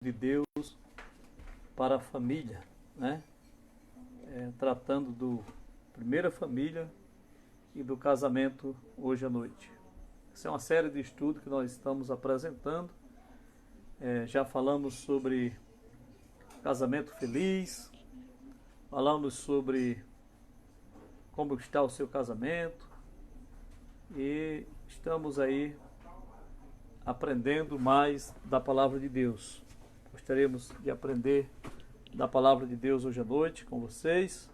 de Deus para a família, né? Tratando do primeira família e do casamento hoje à noite. Essa é uma série de estudos que nós estamos apresentando. Já falamos sobre casamento feliz, falamos sobre como está o seu casamento e estamos aí aprendendo mais da palavra de Deus. Gostaríamos de aprender da palavra de Deus hoje à noite com vocês,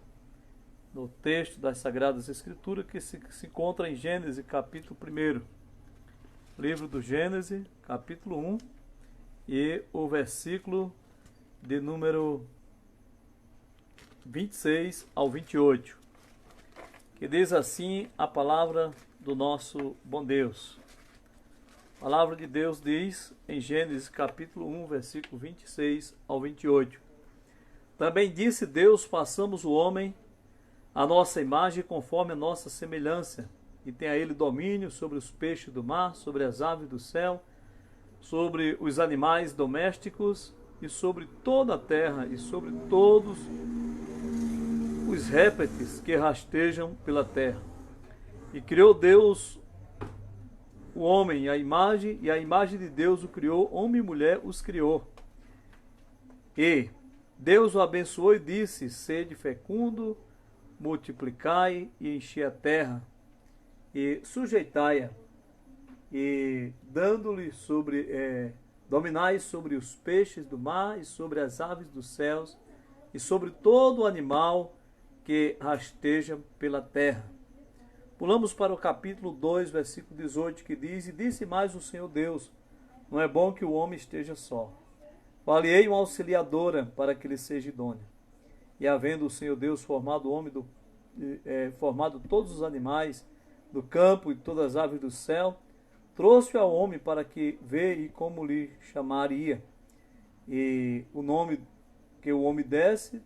no texto das Sagradas Escrituras que se encontra em Gênesis capítulo 1, livro do Gênesis capítulo 1 e o versículo de número 26 ao 28, que diz assim a palavra do nosso bom Deus. A palavra de Deus diz em Gênesis capítulo 1, versículo 26 ao 28. Também disse Deus: façamos o homem à nossa imagem, conforme a nossa semelhança, e tenha ele domínio sobre os peixes do mar, sobre as aves do céu, sobre os animais domésticos e sobre toda a terra e sobre todos os répteis que rastejam pela terra. E criou Deus o homem e a imagem de Deus o criou, homem e mulher os criou. E Deus o abençoou e disse: sede fecundo, multiplicai e enchi a terra, e sujeitai-a, e dando-lhe dominai sobre os peixes do mar, e sobre as aves dos céus, e sobre todo o animal que rasteja pela terra. Pulamos para o capítulo 2, versículo 18, que diz: e disse mais o Senhor Deus: não é bom que o homem esteja só. Far-lhe-ei uma auxiliadora para que lhe seja idônea. E havendo o Senhor Deus formado o homem formado todos os animais do campo e todas as aves do céu, trouxe ao homem para que veja como lhe chamaria. E o nome que o homem desse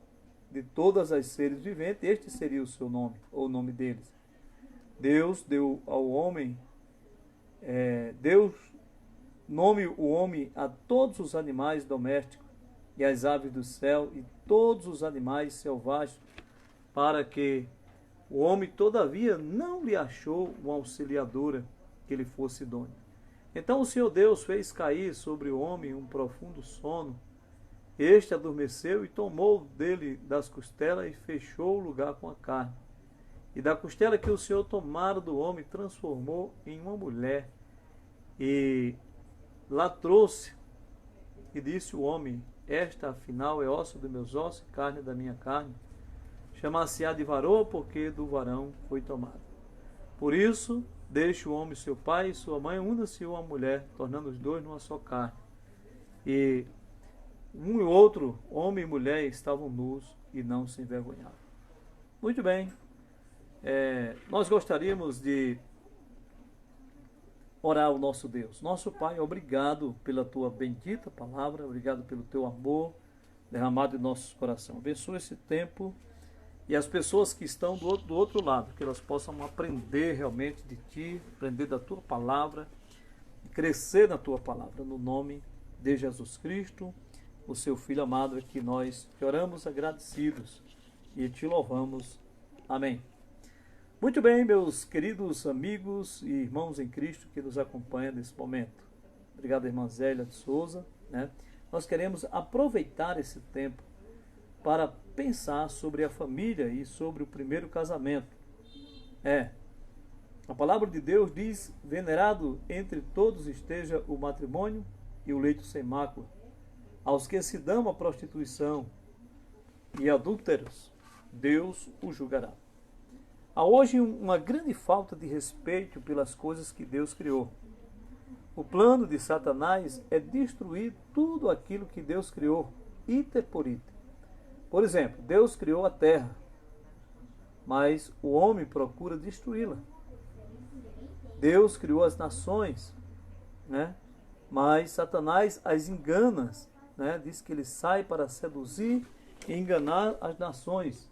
de todas as seres viventes, este seria o seu nome, ou o nome deles. Deus deu ao homem, Deus nome o homem a todos os animais domésticos e as aves do céu e todos os animais selvagens, para que o homem todavia não lhe achou uma auxiliadora que lhe fosse idônea. Então o Senhor Deus fez cair sobre o homem um profundo sono. Este adormeceu e tomou dele das costelas e fechou o lugar com a carne. E da costela que o Senhor tomara do homem, transformou em uma mulher e lá trouxe. E disse o homem: esta afinal é osso dos meus ossos e carne da minha carne. Chamar-se-á de varão, porque do varão foi tomado. Por isso deixe o homem seu pai e sua mãe, una-se uma mulher, tornando os dois numa só carne. E um e outro, homem e mulher, estavam nus e não se envergonhavam. Muito bem. Nós gostaríamos de orar ao nosso Deus. Nosso Pai, obrigado pela tua bendita palavra, obrigado pelo teu amor derramado em nossos corações. Abençoa esse tempo e as pessoas que estão do outro lado, que elas possam aprender realmente de ti, aprender da tua palavra, crescer na tua palavra, no nome de Jesus Cristo, o seu Filho amado, é que nós te oramos agradecidos e te louvamos. Amém. Muito bem, meus queridos amigos e irmãos em Cristo que nos acompanham nesse momento. Obrigado, irmã Zélia de Souza. Nós queremos aproveitar esse tempo para pensar sobre a família e sobre o primeiro casamento. A palavra de Deus diz: venerado entre todos esteja o matrimônio e o leito sem mácula. Aos que se dão à prostituição e adúlteros, Deus o julgará. Há hoje uma grande falta de respeito pelas coisas que Deus criou. O plano de Satanás é destruir tudo aquilo que Deus criou, iter por iter. Por exemplo, Deus criou a terra, mas o homem procura destruí-la. Deus criou as nações, mas Satanás as engana, diz que ele sai para seduzir e enganar as nações,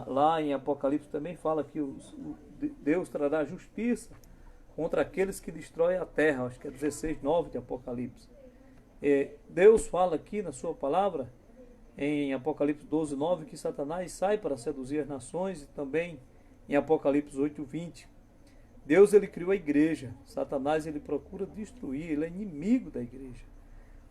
Lá em Apocalipse também fala que Deus trará justiça contra aqueles que destroem a terra. Acho que é 16:9 de Apocalipse. Deus fala aqui na sua palavra, em Apocalipse 12:9, que Satanás sai para seduzir as nações, e também em Apocalipse 8:20. Deus, ele criou a igreja. Satanás, ele procura destruir, ele é inimigo da igreja.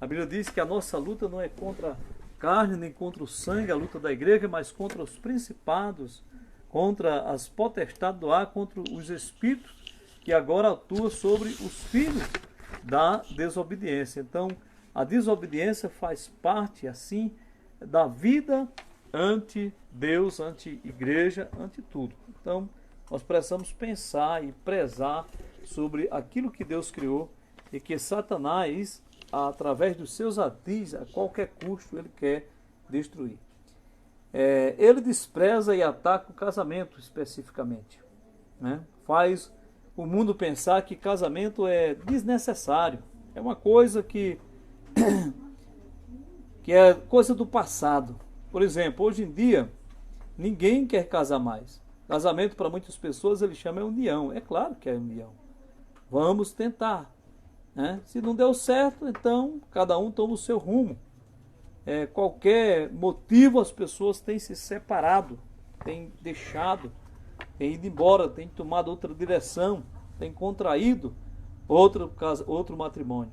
A Bíblia diz que a nossa luta não é contra a carne nem contra o sangue, a luta da igreja, mas contra os principados, contra as potestades do ar, contra os espíritos que agora atuam sobre os filhos da desobediência. Então, a desobediência faz parte, assim, da vida ante Deus, ante igreja, ante tudo. Então, nós precisamos pensar e prezar sobre aquilo que Deus criou e que Satanás, através dos seus atis, a qualquer custo, ele quer destruir. Ele despreza e ataca o casamento especificamente, né? Faz o mundo pensar que casamento é desnecessário, é uma coisa que é coisa do passado. Por exemplo, hoje em dia, ninguém quer casar mais. Casamento, para muitas pessoas, ele chama união. É claro que é união. Vamos tentar, né? Se não deu certo, então cada um toma o seu rumo. Qualquer motivo, as pessoas têm se separado, têm deixado, têm ido embora, têm tomado outra direção, têm contraído outro matrimônio.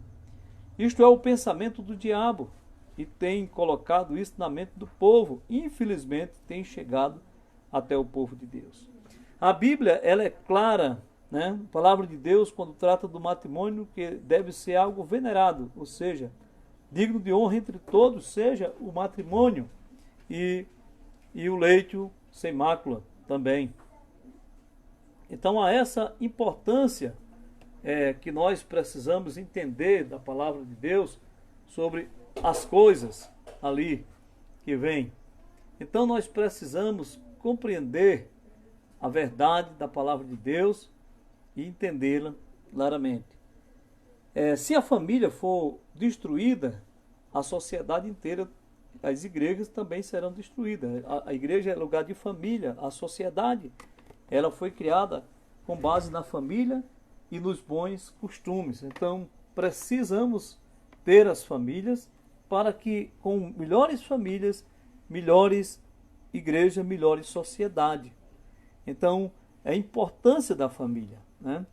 Isto é o pensamento do diabo e tem colocado isso na mente do povo. Infelizmente, tem chegado até o povo de Deus. A Bíblia, ela é clara, né? A palavra de Deus, quando trata do matrimônio, que deve ser algo venerado, ou seja, digno de honra entre todos, seja o matrimônio e o leito sem mácula também. Então, há essa importância que nós precisamos entender da palavra de Deus sobre as coisas ali que vêm. Então, nós precisamos compreender a verdade da palavra de Deus e entendê-la claramente. Se a família for destruída, a sociedade inteira, as igrejas também serão destruídas. A igreja é lugar de família, a sociedade, ela foi criada com base na família e nos bons costumes. Então, precisamos ter as famílias para que, com melhores famílias, melhores igreja, melhor sociedade. Então, é a importância da família, né?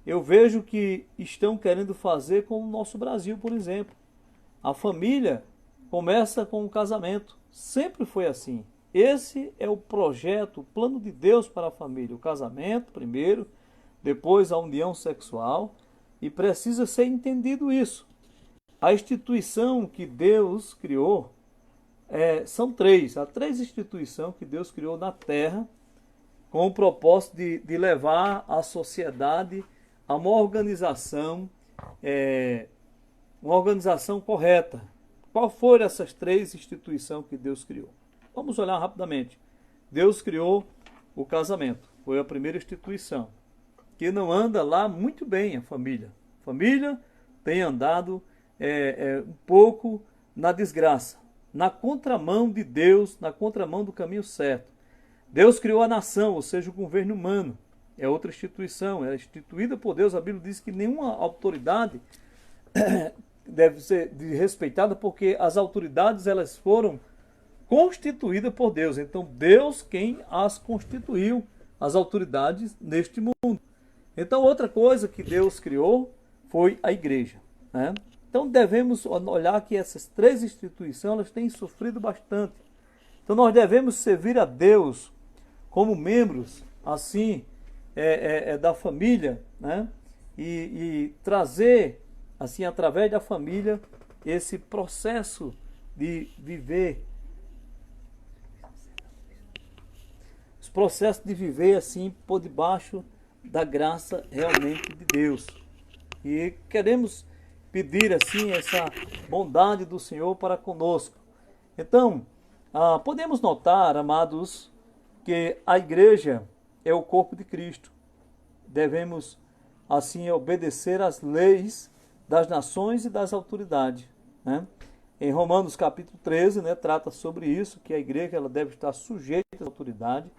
Eu vejo que estão querendo fazer com o nosso Brasil, por exemplo. A família começa com o casamento. Sempre foi assim. Esse é o projeto, o plano de Deus para a família. O casamento primeiro, depois a união sexual. E precisa ser entendido isso. A instituição que Deus criou, são três. Há três instituições que Deus criou na terra com o propósito de levar a sociedade a uma organização correta. Qual foram essas três instituições que Deus criou? Vamos olhar rapidamente. Deus criou o casamento. Foi a primeira instituição. Que não anda lá muito bem a família. A família tem andado um pouco na desgraça, na contramão de Deus, na contramão do caminho certo. Deus criou a nação, ou seja, o governo humano. É outra instituição, é instituída por Deus. A Bíblia diz que nenhuma autoridade deve ser respeitada, porque as autoridades elas foram constituídas por Deus. Então, Deus quem as constituiu, as autoridades neste mundo. Então, outra coisa que Deus criou foi a igreja, né? Então, devemos olhar que essas três instituições elas têm sofrido bastante. Então, nós devemos servir a Deus como membros, assim, da família, né? E trazer, assim, através da família, esse processo de viver, esse processo de viver, assim, por debaixo da graça realmente de Deus. E queremos pedir, assim, essa bondade do Senhor para conosco. Então, podemos notar, amados, que a igreja é o corpo de Cristo. Devemos, assim, obedecer às leis das nações e das autoridades, né? Em Romanos capítulo 13, né, trata sobre isso, que a igreja ela deve estar sujeita à autoridade,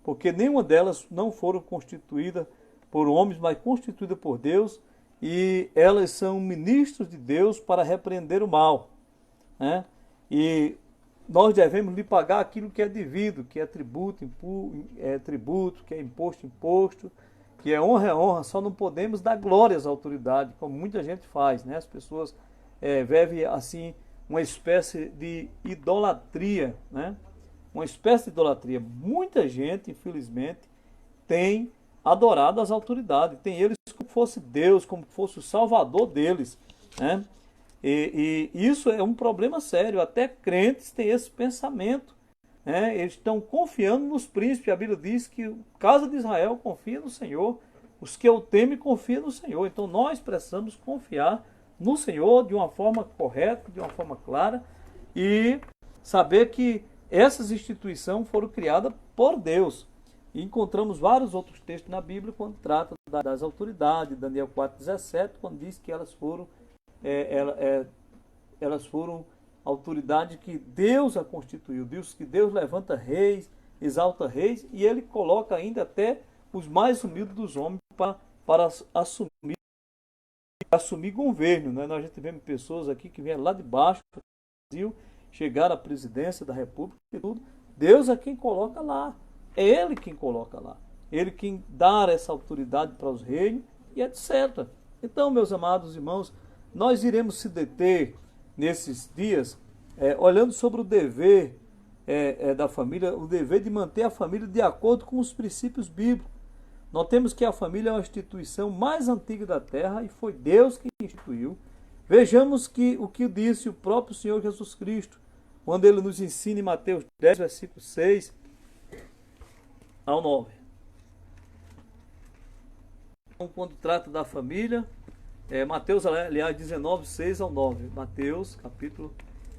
porque nenhuma delas não foram constituídas por homens, mas constituídas por Deus, e elas são ministros de Deus para repreender o mal, né? E nós devemos lhe pagar aquilo que é devido, que é tributo, tributo, que é imposto, que é honra. Só não podemos dar glórias à autoridade, como muita gente faz, né? As pessoas vivem assim uma espécie de idolatria, né? Uma espécie de idolatria. Muita gente, infelizmente, tem adorado as autoridades, tem eles como fosse Deus, como fosse o salvador deles, né? E isso é um problema sério. Até crentes têm esse pensamento, né? Eles estão confiando nos príncipes. A Bíblia diz que a casa de Israel confia no Senhor, os que o temem confiam no Senhor. Então nós precisamos confiar no Senhor de uma forma correta, de uma forma clara, e saber que essas instituições foram criadas por Deus. E encontramos vários outros textos na Bíblia quando trata das autoridades, Daniel 4,17, quando diz que elas foram autoridade que Deus a constituiu, que Deus levanta reis, exalta reis, e ele coloca ainda até os mais humildes dos homens para assumir governo, né? Nós já tivemos pessoas aqui que vieram lá de baixo do Brasil, chegaram à presidência da República e tudo. Deus é quem coloca lá, é Ele quem coloca lá, Ele quem dá essa autoridade para os reinos e etc. Então, meus amados irmãos, nós iremos se deter nesses dias olhando sobre o dever da família, o dever de manter a família de acordo com os princípios bíblicos. Notemos que a família é uma instituição mais antiga da terra e foi Deus que instituiu. Vejamos o que disse o próprio Senhor Jesus Cristo, quando ele nos ensina em Mateus 10, versículo 6 ao 9. Então, quando trata da família, Mateus, aliás, 19, 6 ao 9. Mateus, capítulo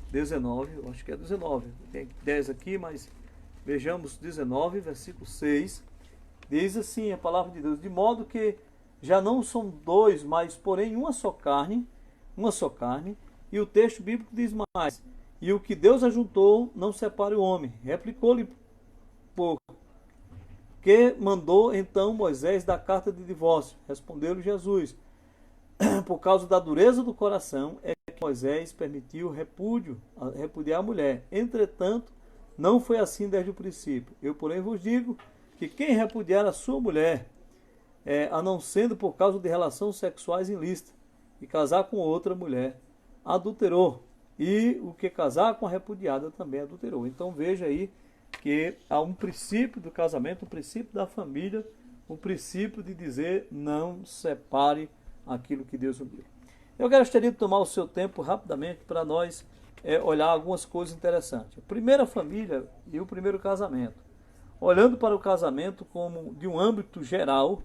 19, eu acho que é 19. Tem 10 aqui, mas vejamos 19, versículo 6. Diz assim a palavra de Deus: de modo que já não são dois, mas porém uma só carne. E o texto bíblico diz mais: e o que Deus ajuntou, não separe o homem. Replicou-lhe, que mandou então Moisés da carta de divórcio. Respondeu-lhe Jesus: por causa da dureza do coração é que Moisés permitiu repudiar a mulher. Entretanto, não foi assim desde o princípio. Eu, porém, vos digo que quem repudiar a sua mulher, a não sendo por causa de relações sexuais ilícitas, e casar com outra mulher, adulterou. E o que casar com a repudiada também adulterou. Então veja aí que há um princípio do casamento, um princípio da família, um princípio de dizer não separe aquilo que Deus uniu. Eu gostaria de tomar o seu tempo rapidamente para nós olhar algumas coisas interessantes. A primeira família e o primeiro casamento. Olhando para o casamento como de um âmbito geral,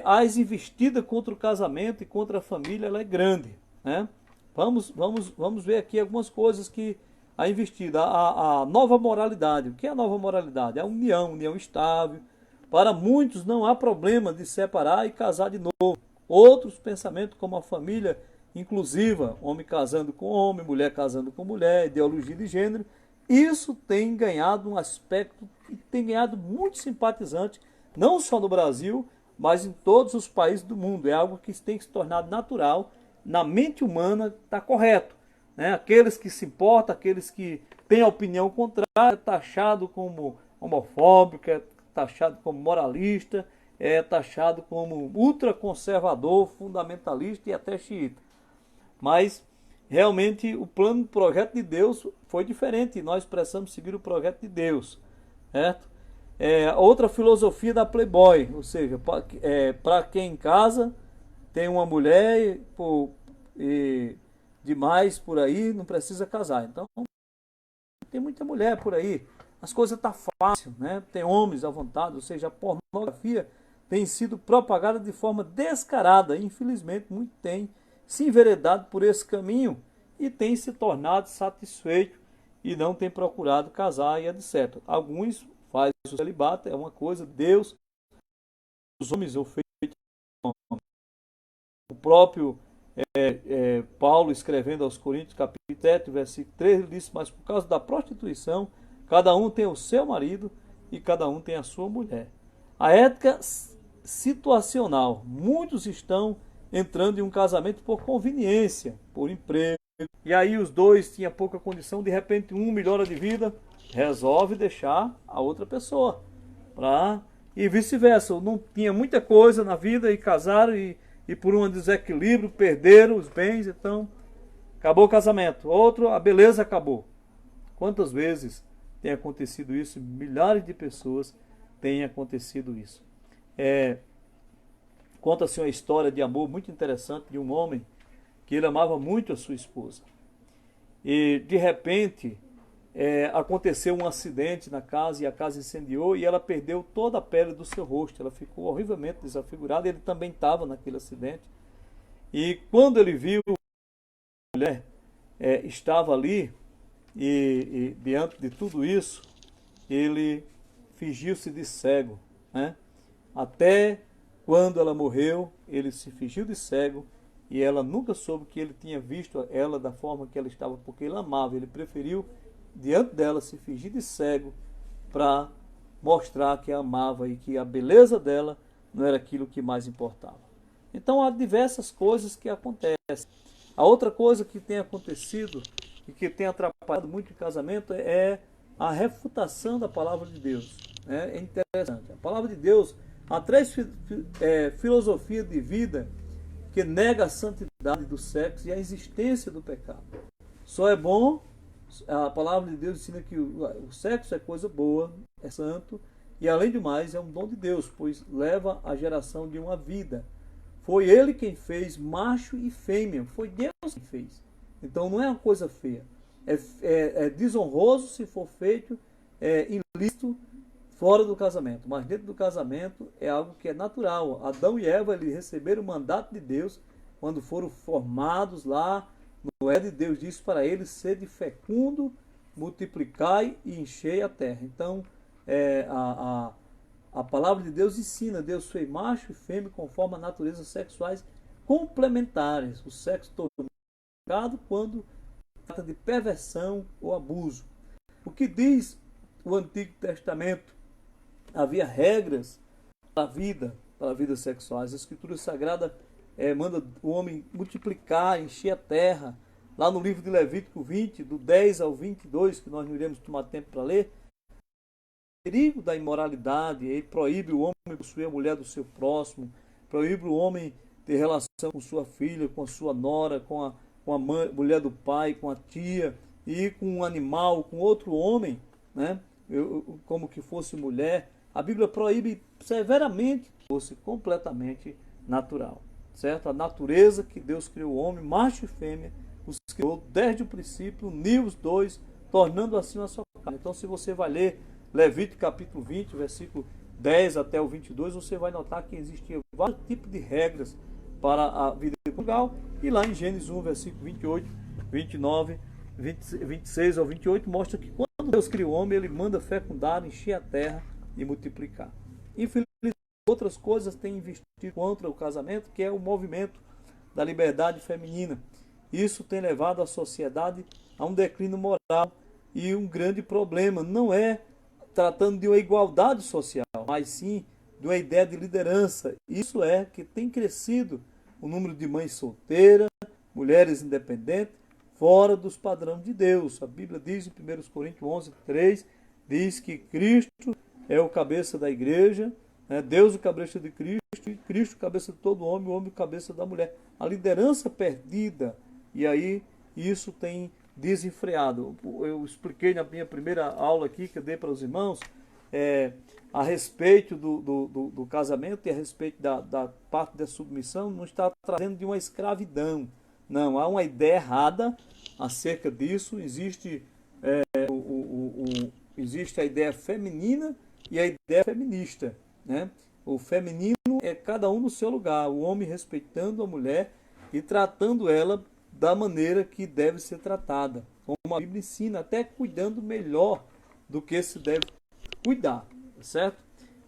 a investida contra o casamento e contra a família ela é grande, né? Vamos ver aqui algumas coisas que a investida, a nova moralidade. O que é a nova moralidade? A união estável. Para muitos não há problema de separar e casar de novo. Outros pensamentos como a família inclusiva, homem casando com homem, mulher casando com mulher, ideologia de gênero, isso tem ganhado um aspecto e tem ganhado muito simpatizante, não só no Brasil, mas em todos os países do mundo. É algo que tem se tornado natural, na mente humana está correto, né? Aqueles que se importam, aqueles que têm a opinião contrária, é taxado como homofóbico, é taxado como moralista, é taxado como ultraconservador, fundamentalista e até xiita. Mas realmente o projeto de Deus foi diferente e nós precisamos seguir o projeto de Deus, certo? Outra filosofia da Playboy, ou seja, para quem em casa tem uma mulher e demais por aí, não precisa casar. Então, tem muita mulher por aí, as coisas estão fácil, né? Tem homens à vontade, ou seja, a pornografia tem sido propagada de forma descarada. Infelizmente, muito tem se enveredado por esse caminho e tem se tornado satisfeito e não tem procurado casar e etc. Alguns fazem o celibato, é uma coisa, Deus, os homens o feito. O próprio Paulo, escrevendo aos Coríntios, capítulo 7, versículo 3, ele disse: mas por causa da prostituição, cada um tem o seu marido e cada um tem a sua mulher. A ética situacional. Muitos estão entrando em um casamento por conveniência, por emprego. E aí os dois tinham pouca condição, de repente um melhora de vida, resolve deixar a outra pessoa. E vice-versa, não tinha muita coisa na vida e casaram e por um desequilíbrio perderam os bens, então acabou o casamento. Outro, a beleza acabou. Quantas vezes tem acontecido isso? Milhares de pessoas têm acontecido isso. Conta-se uma história de amor muito interessante de um homem que ele amava muito a sua esposa. E de repente aconteceu um acidente na casa e a casa incendiou e ela perdeu toda a pele do seu rosto. Ela ficou horrivelmente desafigurada. Ele também estava naquele acidente. E quando ele viu que a mulher estava ali e diante de tudo isso, ele fingiu-se de cego, né? Até quando ela morreu, ele se fingiu de cego e ela nunca soube que ele tinha visto ela da forma que ela estava, porque ele amava. Ele preferiu, diante dela, se fingir de cego para mostrar que a amava e que a beleza dela não era aquilo que mais importava. Então há diversas coisas que acontecem. A outra coisa que tem acontecido e que tem atrapalhado muito o casamento é a refutação da palavra de Deus. É interessante. A palavra de Deus, há três filosofias de vida que nega a santidade do sexo e a existência do pecado. Só é bom, a palavra de Deus ensina que o sexo é coisa boa, é santo, e além de mais é um dom de Deus, pois leva à geração de uma vida. Foi Ele quem fez macho e fêmea, foi Deus quem fez. Então não é uma coisa feia. É desonroso se for feito ilícito fora do casamento, mas dentro do casamento é algo que é natural. Adão e Eva, eles receberam o mandato de Deus quando foram formados lá no Éden. Deus disse para eles: sede fecundo, multiplicai e enchei a terra. Então a palavra de Deus ensina: Deus fez macho e fêmea conforme a natureza sexuais complementares. O sexo tornou pecado quando trata de perversão ou abuso. O que diz o Antigo Testamento? Havia regras para a vida sexual. As Escrituras Sagradas manda o homem multiplicar, encher a terra. Lá no livro de Levítico 20, do 10 ao 22, que nós não iremos tomar tempo para ler, o perigo da imoralidade. Ele proíbe o homem possuir a mulher do seu próximo, proíbe o homem ter relação com sua filha, com a sua nora, com a mulher do pai, com a tia, e com um animal, com outro homem, né? Como que fosse mulher. A Bíblia proíbe severamente que fosse completamente natural, certo? A natureza que Deus criou o homem, macho e fêmea, os criou desde o princípio, uniu os dois, tornando assim a sua carne. Então, se você vai ler Levítico capítulo 20, versículo 10 até o 22, você vai notar que existiam vários tipos de regras para a vida conjugal. E lá em Gênesis 1, versículo 28, 29, 26 ao 28, mostra que quando Deus cria o homem, ele manda fecundar, encher a terra e multiplicar. Infelizmente, outras coisas têm investido contra o casamento, que é o movimento da liberdade feminina. Isso tem levado a sociedade a um declínio moral e um grande problema. Não é tratando de uma igualdade social, mas sim de uma ideia de liderança. Isso é que tem crescido o número de mães solteiras, mulheres independentes, fora dos padrões de Deus. A Bíblia diz em 1 Coríntios 11, 3, diz que Cristo é o cabeça da igreja, né? Deus o cabeça de Cristo, e Cristo o cabeça de todo homem, o homem o cabeça da mulher. A liderança perdida, e aí isso tem desenfreado. Eu expliquei na minha primeira aula aqui, que eu dei para os irmãos, a respeito do casamento e a respeito da parte da submissão, não está trazendo de uma escravidão. Não, há uma ideia errada acerca disso. Existe a ideia feminina e a ideia feminista, né? O feminino é cada um no seu lugar, o homem respeitando a mulher e tratando ela da maneira que deve ser tratada, como a Bíblia ensina, até cuidando melhor do que se deve cuidar, certo?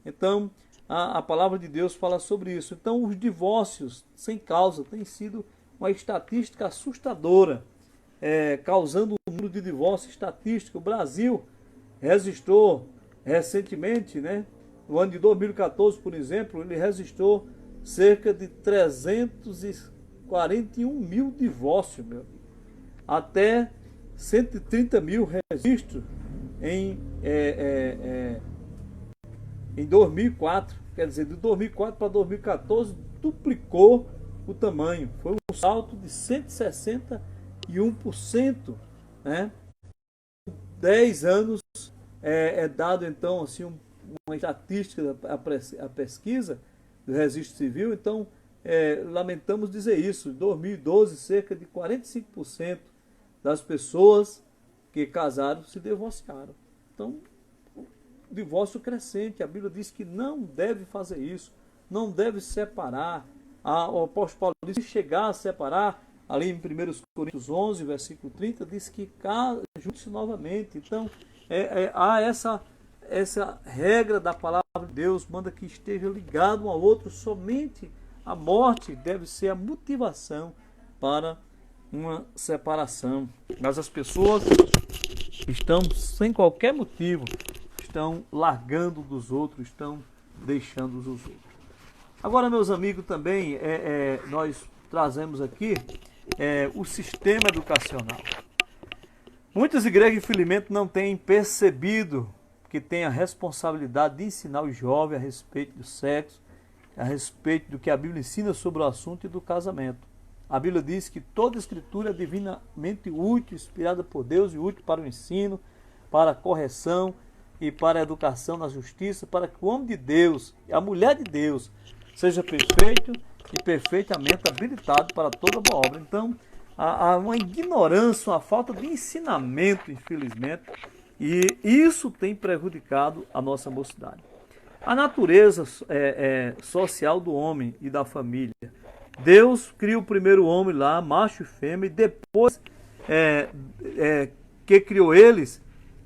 Então, a palavra de Deus fala sobre isso. Então, os divórcios sem causa têm sido uma estatística assustadora, causando um número de divórcio estatístico. O Brasil registrou recentemente, né, no ano de 2014, por exemplo, ele registrou cerca de 341 mil divórcios, meu amigo, até 130 mil registros em 2004. Quer dizer, de 2004 para 2014 duplicou o tamanho. Foi um salto de 161%, né? 10 anos é dado então assim uma estatística a pesquisa do Registro Civil. Então lamentamos dizer isso. Em 2012, cerca de 45% das pessoas que casaram se divorciaram. Então, o divórcio crescente, a Bíblia diz que não deve fazer isso, não deve separar. O apóstolo Paulo diz que se chegar a separar, ali em 1 Coríntios 11, versículo 30, diz que junte-se novamente. Então, há essa regra da palavra de Deus, manda que esteja ligado um ao outro. Somente a morte deve ser a motivação para uma separação. Mas as pessoas estão, sem qualquer motivo, estão largando dos outros, estão deixando os outros. Agora, meus amigos, também nós trazemos aqui o sistema educacional. Muitas igrejas, infelizmente, não têm percebido que têm a responsabilidade de ensinar os jovens a respeito do sexo, a respeito do que a Bíblia ensina sobre o assunto e do casamento. A Bíblia diz que toda escritura é divinamente útil, inspirada por Deus e útil para o ensino, para a correção e para a educação na justiça, para que o homem de Deus e a mulher de Deus seja perfeito e perfeitamente habilitado para toda boa obra. Então, há uma ignorância, uma falta de ensinamento, infelizmente, e isso tem prejudicado a nossa mocidade. A natureza social do homem e da família. Deus cria o primeiro homem lá, macho e fêmea, e depois que criou eles,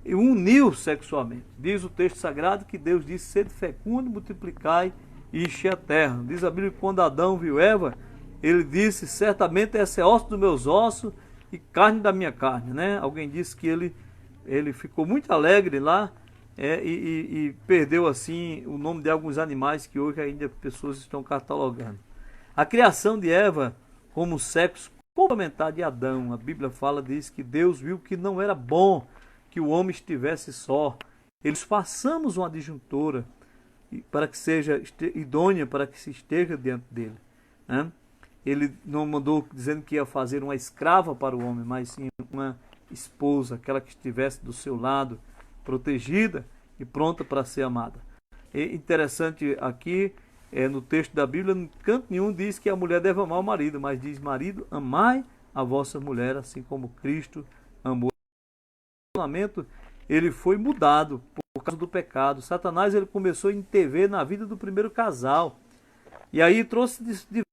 uniu sexualmente. Diz o texto sagrado que Deus disse: sede fecundo, multiplicai e encher a terra. Diz a Bíblia que quando Adão viu Eva, ele disse: certamente essa é osso dos meus ossos e carne da minha carne, né? Alguém disse que ele ficou muito alegre lá e perdeu assim o nome de alguns animais que hoje ainda pessoas estão catalogando. A criação de Eva como sexo complementar de Adão, a Bíblia diz que Deus viu que não era bom que o homem estivesse só. Eles façamos uma adjuntora para que seja idônea, para que se esteja diante dele, né? Ele não mandou dizendo que ia fazer uma escrava para o homem, mas sim uma esposa, aquela que estivesse do seu lado, protegida e pronta para ser amada. É interessante aqui, no texto da Bíblia, em canto nenhum diz que a mulher deve amar o marido, mas diz: marido, amai a vossa mulher, assim como Cristo amou. O relacionamento, ele foi mudado por causa do pecado. Satanás, ele começou a intervir na vida do primeiro casal. E aí trouxe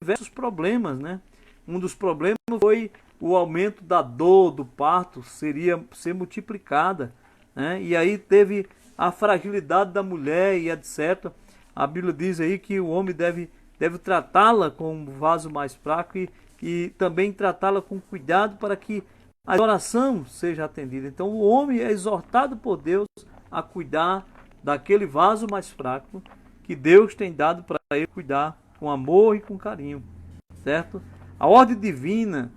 diversos problemas, né? Um dos problemas foi o aumento da dor do parto, ser multiplicada, né? E aí teve a fragilidade da mulher e etc. A Bíblia diz aí que o homem deve tratá-la com um vaso mais fraco e também tratá-la com cuidado para que a oração seja atendida. Então o homem é exortado por Deus a cuidar daquele vaso mais fraco que Deus tem dado para ele cuidar com amor e com carinho, certo? A ordem divina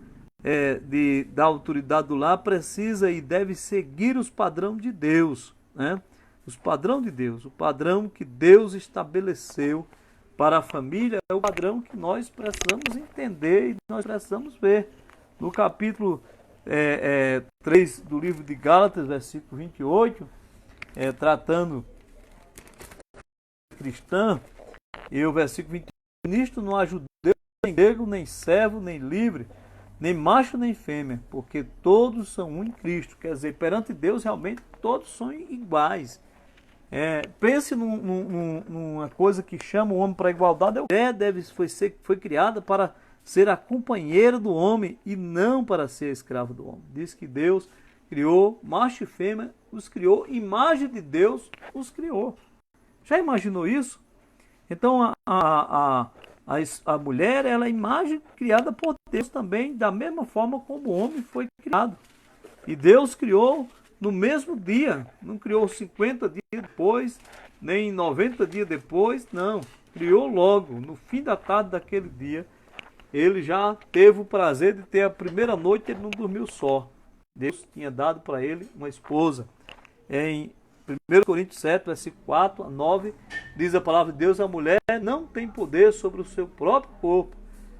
da autoridade do lar precisa e deve seguir os padrões de Deus, né? Os padrões de Deus, o padrão que Deus estabeleceu para a família é o padrão que nós precisamos entender e nós precisamos ver. No capítulo 3 do livro de Gálatas, versículo 28, tratando cristã, e o versículo 21, nisto não há judeu, nem grego, nem servo, nem livre, nem macho, nem fêmea, porque todos são um em Cristo. Quer dizer, perante Deus, realmente, todos são iguais. Pense numa coisa que chama o homem para a igualdade. A mulher foi criada para ser a companheira do homem e não para ser a escrava do homem. Diz que Deus criou macho e fêmea, os criou, imagem de Deus os criou. Já imaginou isso? Então a mulher, ela é a imagem criada por Deus também, da mesma forma como o homem foi criado. E Deus criou no mesmo dia, não criou 50 dias depois, nem 90 dias depois, não. criou logo, no fim da tarde daquele dia, ele já teve o prazer de ter a primeira noite, ele não dormiu só. Deus tinha dado para ele uma esposa. Em 1 Coríntios 7, versículo 4 a 9, diz a palavra de Deus: a mulher não tem poder sobre o seu próprio corpo,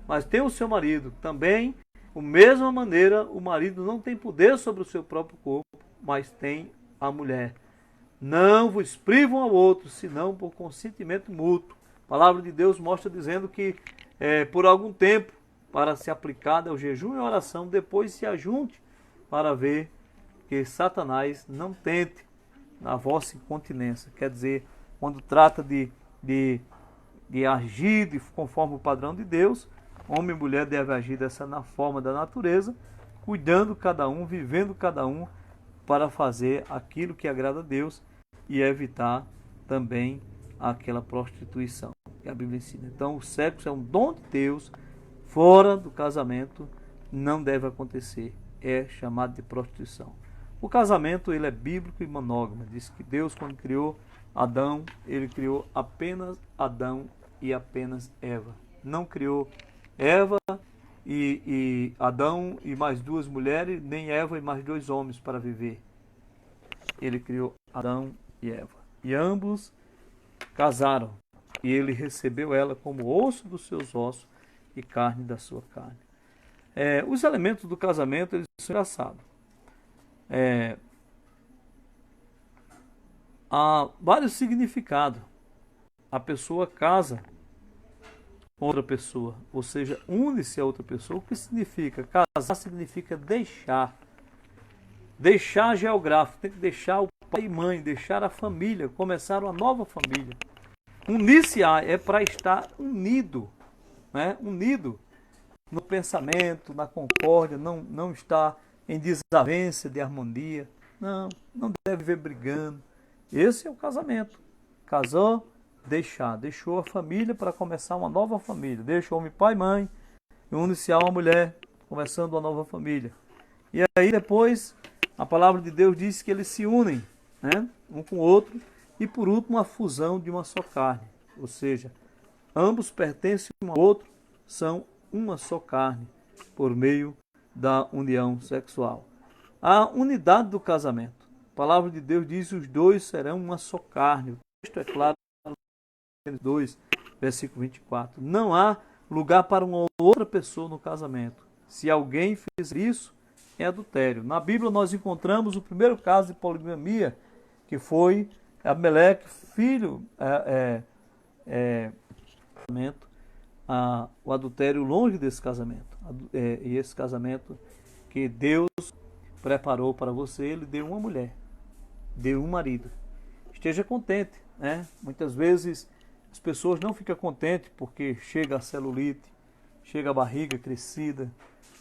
mas tem o seu marido. Também, da mesma maneira, o marido não tem poder sobre o seu próprio corpo, mas tem a mulher. Não vos privam ao outro, senão por consentimento mútuo. A palavra de Deus mostra dizendo que por algum tempo, para se aplicar ao jejum e à oração, depois se ajunte para ver que Satanás não tente na vossa incontinência. Quer dizer, quando trata de agir conforme o padrão de Deus, homem e mulher devem agir na forma da natureza, cuidando cada um, vivendo cada um, para fazer aquilo que agrada a Deus e evitar também aquela prostituição que a Bíblia ensina. Então, o sexo é um dom de Deus, fora do casamento não deve acontecer. É chamado de prostituição. O casamento, ele é bíblico e monógamo. Diz que Deus, quando criou Adão, ele criou apenas Adão e apenas Eva. Não criou Eva e Adão e mais duas mulheres, nem Eva e mais dois homens para viver. Ele criou Adão e Eva. E ambos casaram. E ele recebeu ela como osso dos seus ossos e carne da sua carne. Os elementos do casamento, eles são engraçados. Há vários significados. A pessoa casa com outra pessoa, ou seja, une-se a outra pessoa. O que significa? Casar significa deixar. Deixar geográfico, tem que deixar o pai e mãe, deixar a família, começar uma nova família. Unir-se é para estar unido, né? Unido no pensamento, na concórdia, não estar em desavença de harmonia, não deve viver brigando. Esse é o casamento. Casou, deixou a família para começar uma nova família. Deixa o homem pai e mãe, une-se a uma mulher, começando uma nova família. E aí depois a palavra de Deus diz que eles se unem, né, um com o outro, e por último a fusão de uma só carne. Ou seja, ambos pertencem um ao outro, são uma só carne, por meio da união sexual. A unidade do casamento. A palavra de Deus diz que os dois serão uma só carne. O texto é claro, 2, versículo 24. Não há lugar para uma outra pessoa no casamento. Se alguém fez isso, é adultério. Na Bíblia nós encontramos o primeiro caso de poligamia, que foi Abimeleque, filho, o adultério longe desse casamento. E esse casamento que Deus preparou para você, ele deu uma mulher, deu um marido. Esteja contente, né? Muitas vezes as pessoas não ficam contentes porque chega a celulite, chega a barriga crescida,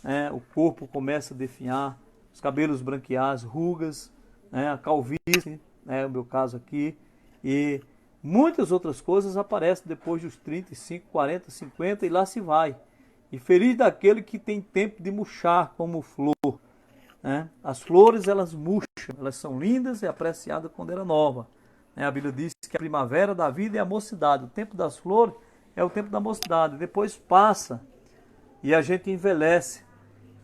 né? O corpo começa a definhar, os cabelos branquear, as rugas, né? A calvície, né? O meu caso aqui, e muitas outras coisas aparecem depois dos 35, 40, 50 e lá se vai. E feliz daquele que tem tempo de murchar como flor, né? As flores, elas murcham, elas são lindas e apreciadas quando era nova. A Bíblia diz que a primavera da vida é a mocidade. O tempo das flores é o tempo da mocidade. Depois passa e a gente envelhece.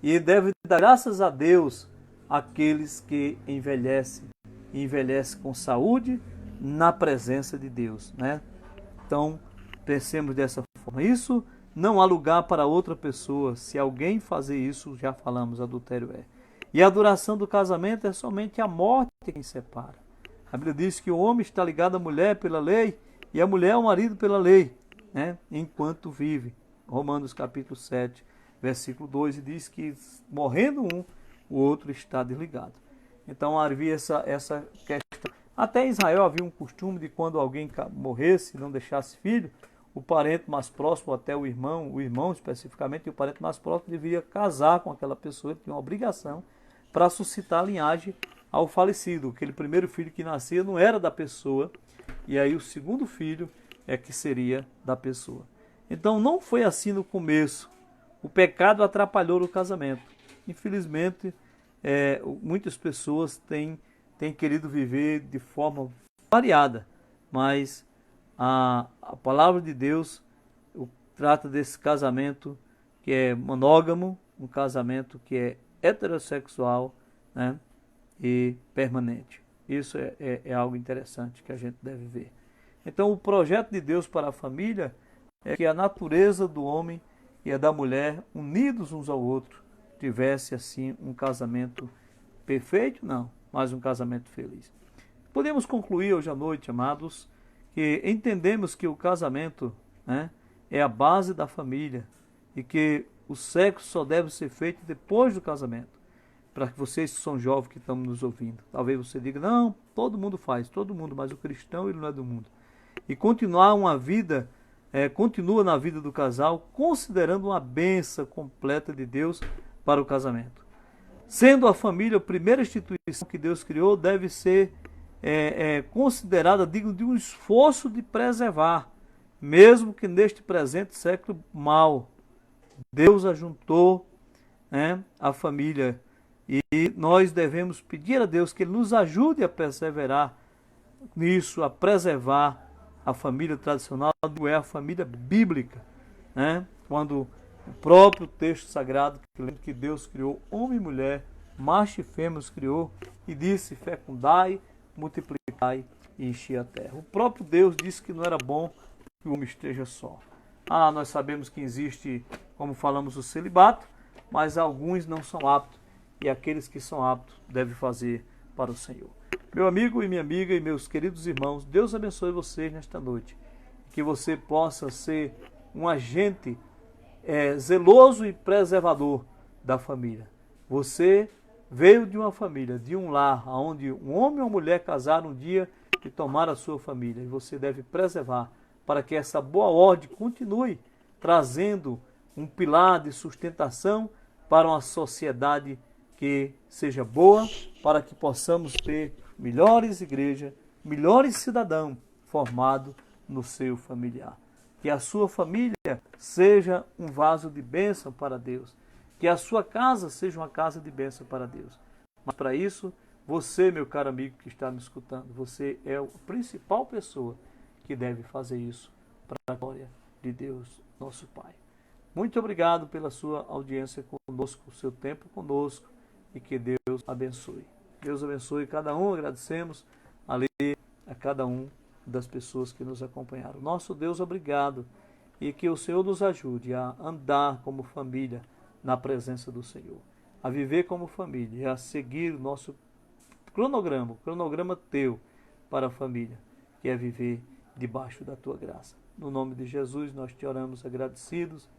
E deve dar graças a Deus àqueles que envelhecem. E envelhecem com saúde na presença de Deus, né? Então, pensemos dessa forma. Isso não há lugar para outra pessoa. Se alguém fazer isso, já falamos, adultério é. E a duração do casamento é somente a morte quem separa. A Bíblia diz que o homem está ligado à mulher pela lei e a mulher ao marido pela lei, né? Enquanto vive. Romanos capítulo 7, versículo 2, e diz que morrendo um, o outro está desligado. Então havia essa questão. Até em Israel havia um costume de quando alguém morresse e não deixasse filho, o parente mais próximo, até o irmão especificamente, e o parente mais próximo deveria casar com aquela pessoa, ele tinha uma obrigação para suscitar a linhagem ao falecido. Aquele primeiro filho que nascia não era da pessoa, e aí o segundo filho é que seria da pessoa. Então não foi assim no começo. O pecado atrapalhou o casamento. Infelizmente, muitas pessoas têm querido viver de forma variada, mas A palavra de Deus trata desse casamento que é monógamo, um casamento que é heterossexual, né, e permanente. Isso é algo interessante que a gente deve ver. Então, o projeto de Deus para a família é que a natureza do homem e a da mulher, unidos uns ao outro, tivesse assim um casamento perfeito? Não, mas um casamento feliz. Podemos concluir hoje à noite, amados, que entendemos que o casamento, né, é a base da família e que o sexo só deve ser feito depois do casamento. Para que vocês que são jovens que estão nos ouvindo, talvez você diga, não, todo mundo faz, todo mundo, mas o cristão ele não é do mundo. E continuar uma vida, continua na vida do casal, considerando uma bênção completa de Deus para o casamento. Sendo a família a primeira instituição que Deus criou, deve ser considerada digna de um esforço de preservar, mesmo que neste presente século mal. Deus ajuntou, né, a família e nós devemos pedir a Deus que Ele nos ajude a perseverar nisso, a preservar a família tradicional, é a família bíblica, né? Quando o próprio texto sagrado que Deus criou homem e mulher, macho e fêmea os criou e disse: fecundai, multiplicai e enchi a terra. O próprio Deus disse que não era bom que o homem esteja só. Nós sabemos que existe, como falamos, o celibato, mas alguns não são aptos e aqueles que são aptos devem fazer para o Senhor. Meu amigo e minha amiga e meus queridos irmãos, Deus abençoe vocês nesta noite. Que você possa ser um agente zeloso e preservador da família. Você veio de uma família, de um lar, onde um homem e uma mulher casaram um dia e tomaram a sua família. E você deve preservar para que essa boa ordem continue trazendo um pilar de sustentação para uma sociedade que seja boa, para que possamos ter melhores igrejas, melhores cidadãos formados no seio familiar. Que a sua família seja um vaso de bênção para Deus. Que a sua casa seja uma casa de bênção para Deus. Mas para isso, você, meu caro amigo que está me escutando, você é a principal pessoa que deve fazer isso para a glória de Deus, nosso Pai. Muito obrigado pela sua audiência conosco, o seu tempo conosco, e que Deus abençoe. Deus abençoe cada um, agradecemos a cada um das pessoas que nos acompanharam. Nosso Deus, obrigado, e que o Senhor nos ajude a andar como família na presença do Senhor, a viver como família e a seguir o nosso cronograma, o cronograma teu para a família, que é viver debaixo da tua graça. No nome de Jesus nós te oramos agradecidos.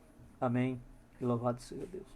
Amém. E louvado seja Deus.